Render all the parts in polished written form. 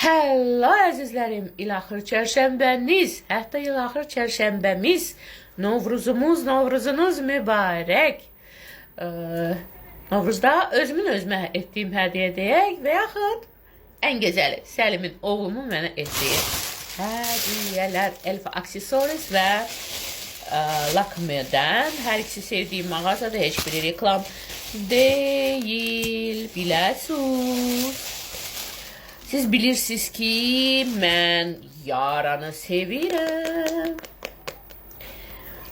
Hello əzizlərim, ilaxır çərşənbəniz, hətta ilaxır çərşənbəmiz, Novruzunuz mübarək. Novruzda özümə etdiyim hədiyyə deyək və yaxud ən gözəli Səlimin oğlumun mənə etdiyi hədiyyələr Elfa Aksesuaris və Lakme'dən. Hər ikisi sevdiyim mağazada, heç biri reklam deyil, biləsiniz. Siz bilirsiniz ki, mən yaranı sevirəm.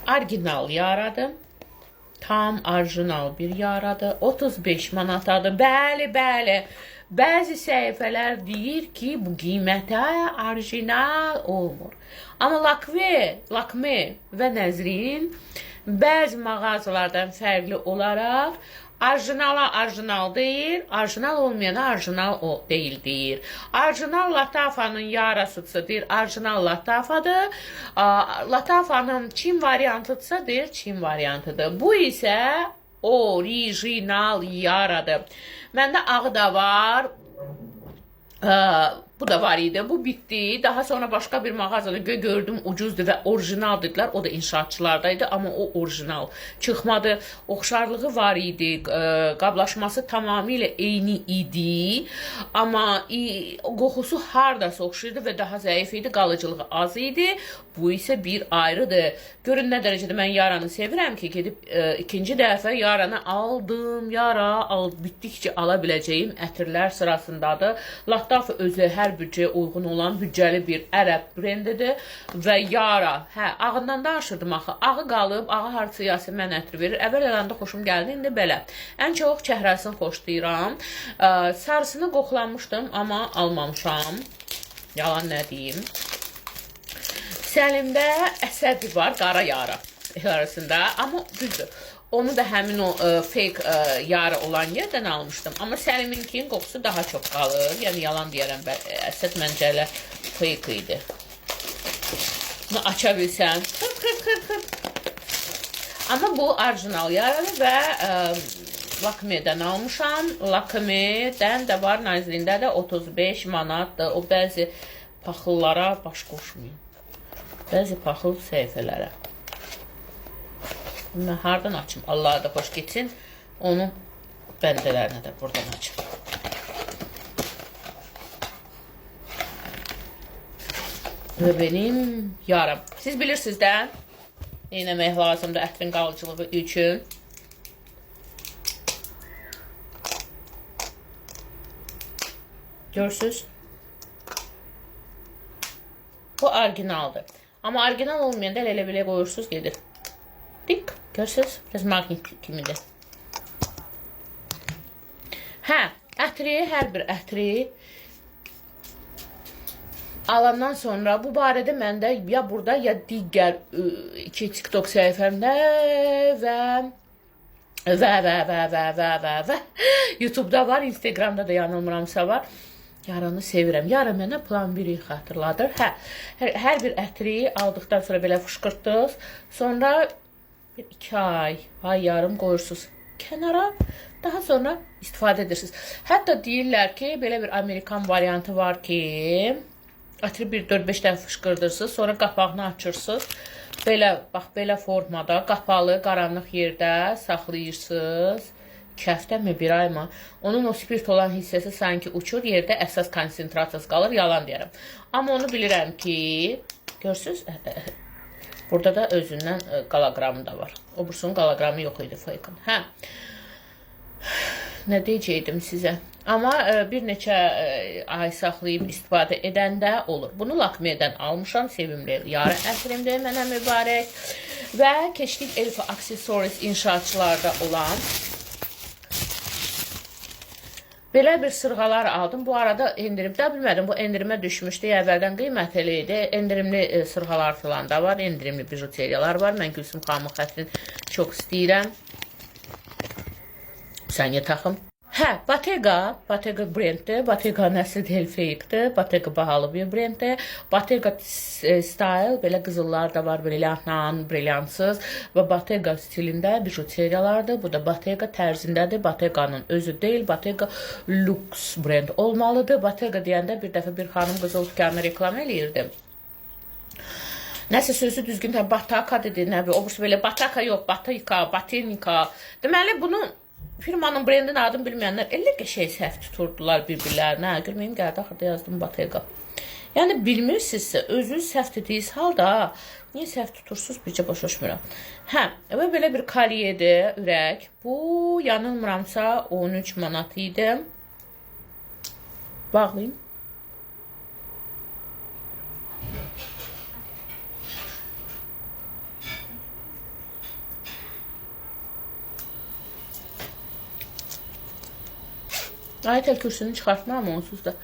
Orijinal yaradır. Tam orijinal bir yaradır. 35 manatadır. Bəli. Bəzi səhifələr deyir ki, bu qiymətə orijinal olmur. Amma Lakme və Nəzrin bəzi mağazalardan fərqli olaraq orijinal deyir, orijinal olmayana orijinal deyil deyir. Orijinal Latafanın yarasıdsa deyir, orijinal Latafadır. Latafanın Çin variantıdsa deyir, Çin variantıdır. Bu isə orijinal yaradır. Məndə ağı da var. Bu da var idi. Bu bitti. Daha sonra başka bir mağazada gördüm, ucuzdu və orijinal dediler. O da inşaatçılardaydı, amma o orijinal çıxmadı. Oxşarlığı var idi. Qablaşması tamamilə eyni idi. Amma qoxusu hardasa oxşayırdı və daha zəif idi. Qalıcılığı az idi. Bu isə bir ayrıdır. Görün nə dərəcədə mən yaranı sevirəm ki, gedib ikinci dəfə yaranı aldım. Bitdikcə ala biləcəyim ətirlər sırasındadır. Lattaf özü hər büdcəyə uyğun olan büdcəli bir ərəb brendidir və yara, ağından danışırdım axı, ağı qalıb, ağı harcıyası mən ətri verir. Əvvəl elanda xoşum gəldi, indi belə. Ən çox çəhrəsini xoşlayıram. Sarısını qoxlanmışdım, amma almamışam. Yalan nə deyim. Səlimdə əsəbi var, qara yara arasında, amma düzdür. Onu da həmin o fake yara olan yerdən almışdım. Amma Səliminkin qoxusu daha çox qalır. Yəni yalan deyərəm, əsəd məncə elə fake idi. Bunu aça bilsən. Amma bu orijinal yaradır və Lakme'dən almışam. Lakme'dən də var, Nazirində də 35 manatdır. O bəzi paxıllara baş qoşmayın. Bəzi paxıl səhifələrə. Mən hardan açım? Allah'a da xoş getsin. Onun bəndələrini də buradan açım. Və benim yaram. Siz bilirsiniz də, neynəmək lazımdır ətrin qalıcılığı üçün. Görürsünüz? Bu orijinaldır. Amma orijinal olmayanda elə belə qoyursunuz, gedir. Dik, görürsünüz? Biraz maqnitlik kimidir. Ətri, hər bir ətri alandan sonra bu barədə məndə ya burada, ya digər iki TikTok səhifəmdə və YouTube'da var, Instagram'da da yanılmıramsa var. Yaranı sevirəm. Yara mənə plan 1-i xatırladır. Hər bir ətri aldıqdan sonra belə fışqırtdıq. Sonra 2 ay yarım qoyursunuz kənara. Daha sonra istifadə edirsiniz. Hətta deyirlər ki, belə bir Amerikan variantı var ki, ətri 4-5 dəfə fışqırdırsınız, sonra qapağını açırsınız. Bax, belə formada, qapalı, qaranlıq yerdə saxlayırsınız. 2 həftə mi, 1 ay mı? Onun o spirt olan hissəsi sanki uçur, yerdə əsas konsentrasiyası qalır, yalan deyərəm. Amma onu bilirəm ki, görürsünüz, burada da özündən qalaqramı da var. O bursunun qalaqramı yox idi fake'ın. Nə deyəcəkdim sizə? Amma bir neçə ay saxlayıb istifadə edəndə olur. Bunu Lakme'dən almışam, sevimli yara ətrimdir, mənə mübarək. Və keçdik Elfa Aksesuaris inşaatçılarda olan belə bir sırğalar aldım. Bu arada endirimdə bilmədim. Bu endirimə düşmüşdü. Əvvəldən qiymətli idi. Endirimli sırğalar falan da var. Endirimli bijuteriyalar var. Mən Gülsüm xanımın xətrini çox istəyirəm. Saniyə taxım. Hə, Bottega brenddir. Bottega nəsil Helfeyikdir. Bottega bahalı bir brenddir. Bottega style, belə qızıllar da var, brilyantla, brilyantsız və Bottega stilində bijuteriyalardır. Bu da Bottega tərzindədir. Bottega'nın özü deyil, Bottega lüks brend olmalıdır. Bottega deyəndə bir dəfə bir xanım qızıl dükanını reklam eləyirdi. Nəsə sözü düzgün də Bataka dedi, nə bir, obursu belə Bataka yox, Batika, Batinika. Deməli, bunu firmanın brendin adını bilməyənlər elə qəşəng səhv tuturdular bir-birlərinə. Görməyim gəldi, axırda yazdım Bottega. Yəni, bilmirsinizsə, özünüz səhv dediyiniz halda, niyə səhv tutursunuz, bircə başa düşmürəm. Hə, və belə bir kolyedir, ürək. Bu, yanılmıramsa, 13 manat idi. Bağlayayım. Ayetel kürsünü çıxartmam onsuz da.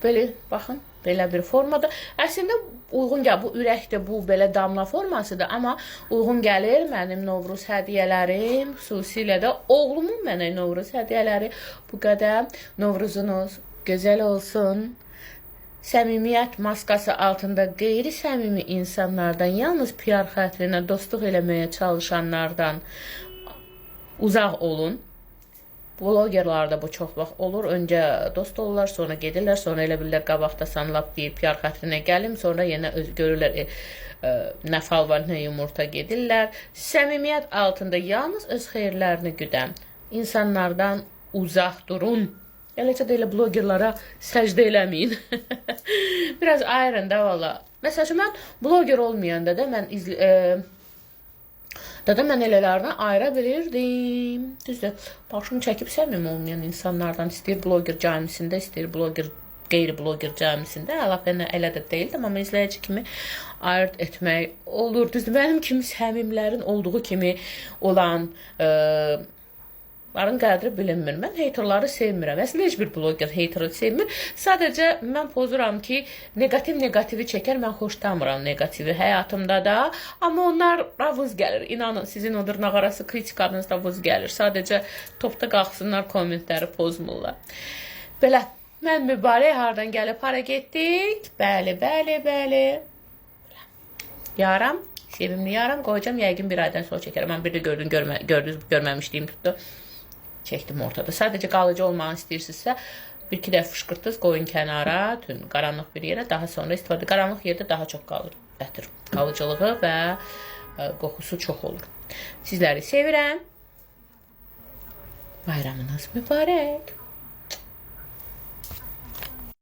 Belə, baxın, belə bir formada. Əslində, uyğun gəlir, bu ürəkdir, bu belə damla formasıdır, amma uyğun gəlir mənim Novruz hədiyyələrim, xüsusilə də oğlumun mənə Novruz hədiyyələri. Bu qədər Novruzunuz gözəl olsun. Səmimiyyət maskası altında qeyri-səmimi insanlardan, yalnız PR xətrinə dostluq eləməyə çalışanlardan uzaq olun. Blogerlarda bu çox vaxt olur. Öncə dost olurlar, sonra gedirlər, sonra elə bilirlər qabaqda sanılab deyib PR xətrinə gəlim, sonra yenə görürlər nə fal var, nə yumurta gedirlər. Səmimiyyət altında yalnız öz xeyirlərini güdən insanlardan uzaq durun. Eləcə də elə blogerlara səcdə eləməyin. Biraz ayırın da valla. Məsələn, mən bloger olmayanda da mən mən elələrini ayıra bilirdim. Düzdür, başımı çəkib səmimi olmayan insanlardan, istəyir bloger cəmisində, istəyir bloger, qeyri-bloger cəmisində, əlaqə elə də deyildim, amma izləyici kimi ayırt etmək olur. Düzdür, mənim kimi səmimlərin olduğu kimi olan ların qədri bilinmir. Mən haterları sevmirəm. Əslində heç bir bloger hateri sevmir. Sadəcə mən pozuram ki, negativi çəkər. Mən xoşlamıram negativi həyatımda da. Amma onlara vız gəlir. İnanın, sizin o dırnaq arası kritikanız da vız gəlir. Sadəcə topda qalxsınlar, kommentləri pozmurlar. Belə, mən mübarək hardan gəlib hara getdik? Bəli. Yaram, sevimli yaram qoyacam. Yəqin bir aydan sonra çəkərəm. Mən bir də görməmişliyim tutdu. Çəkdim ortada. Sadəcə qalıcı olmağını istəyirsinizsə, bir-iki dəfə fışqırtdınız, qoyun kənara, qaranlıq bir yerə, daha sonra istifadə. Qaranlıq yerdə daha çox gətir. Qalıcılığı və qoxusu çox olur. Sizləri sevirəm. Bayramınız mübarək.